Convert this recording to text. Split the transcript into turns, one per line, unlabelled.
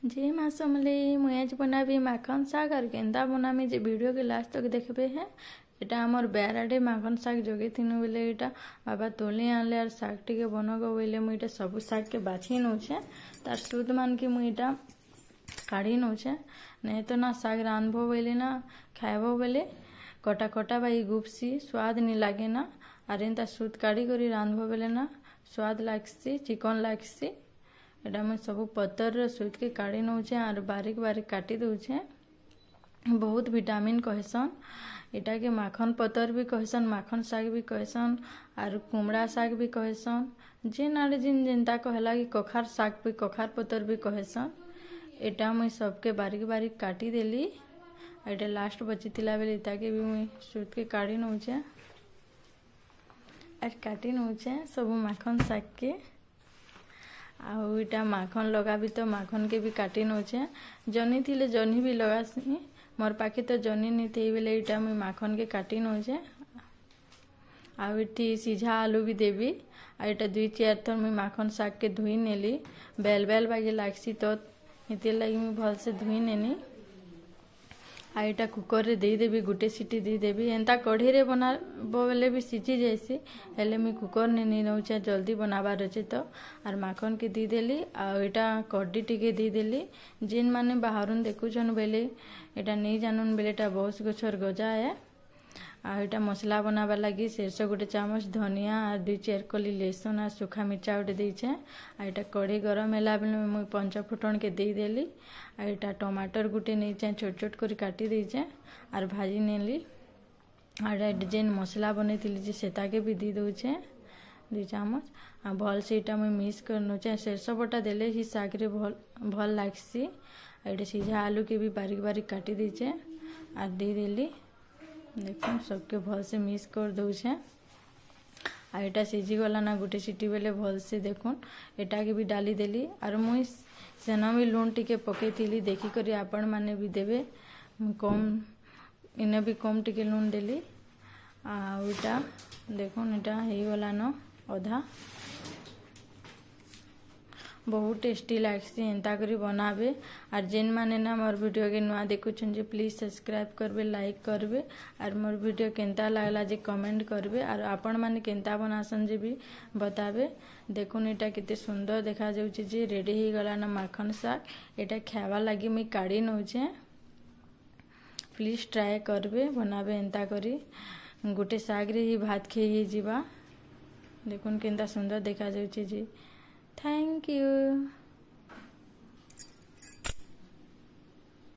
जे माँ समले मुई आज बनाबी माखन शाग और केन्दा बनामी जे वीडियो के लास्ट तक देखबे है। एटा आमर बेराडे माखन शाग जोगे थिनु बेले एटा बाबा तोली आनले और शाग टिके बनगो बोले मुई एटा सब शाग के बाछी नौछे तार सुध मान के मुई एटा काढ़ी नौछे नहीं तो ना शाग रांधबो बोले ना खाइबो बोले कटा कटा बाई गुपसी स्वाद नहीं लागे ना और एंता सुध काढ़ी करी रांधबो बोले ना स्वाद लागसी चिकन लागसी। एटा मैं सब पतर सुध के काढ़ी नौछे और बारीक बारीक काटी दौछे। बहुत विटामिन कहसन एटा के माखन पतर भी कहसन माखन शाग भी कहसन और कुमड़ा शाग भी कहसन जेन आड़े जिन जेनता कहला कि कखार शाग भी कखार पतर भी कहसन। एटा मुई सबके बारीक बारीक काटी देली एटा लास्ट बची थिला बेले ताके भी मुई सुध के काढ़ी नौछे और काटी नौछे सब माखन शाग के आउ इटा माखन लगा भी तो माखन के भी काटी नौछे जनी थिले जनी भी लगासी मोर पाखे तो जनी नहीं थे बेले इटा मुई माखन के काटी नौछे आउ इटी सीझा आलू भी देवी आ इटा 2-4 थर मुई माखन शाग के धुई नेली बेल बेल बागे लागसी तो इते लगी मुई भल से धुई नेनी आ इटा कुकर रे दे देवी गुटे सीटी दे देवी एंता कढ़ी रे बनाबो बेले भी सीझी जाइसी हेले मुई कुकर ने नहीं नौछे जल्दी बनाबार अच्छे तो और माखन के दी देली आ इटा कढ़ी टिके दी देली जेन माने बाहरुन देखुछन बेले एटा नहीं जानन बेले एटा बहुत गछर गजा है आ इटा मसला बनाबा लगी सरसों गोटे चामच धनिया और 2-4 कली लहसुन और सूखा मिर्चा गोटे देछे आ इटा कढ़ी गरम होला बेले मुई 5 फुटन के दे देली आ इटा टमाटर गुटे नहीं छोट छोट कर काटी देछे और भाजी नेली और जेन मसला बने जे सेता के भी दी दौछे 2 चामच आ भल से इटा मुई मिक्स कर नौछे सरसों बटा देले ही शाग रे भल लागसी आ इटा सीझा आलू के भी बारीक बारीक काटी देछे और दे देली देखो सबके भल से मिक्स कर दौछे आ एटा सीझी गला ना गुटे सीटी बेले भल से देखुन एटा के भी डाली देली और मुई सेना भी लून टिके पके थी देखी करी आपण माने भी देवे कम इने भी कम टिके लून देली आ इटा देखुन एटा हे गला न अधा बहुत टेस्टी लागसी एंता करी बनाबे और जेन माने ना मोर वीडियो के नुआ देखुछन जे प्लीज सब्सक्राइब करबे लाइक करबे और मोर वीडियो केनता लागला जे कमेंट करबे और आपण माने केनता बनासन जे भी बताबे। देखुन एटा केते सुंदर देखा जाउछे जे रेडी ही गला ना माखन शाग एटा खावा लागि मैं काढ़ी नौछे प्लीज ट्राई करबे बनाबे एंता करी गोटे शाग रे ही भात खे ही जीवा। देखुन केनता सुंदर देखा जाउछे जे थैंक यू।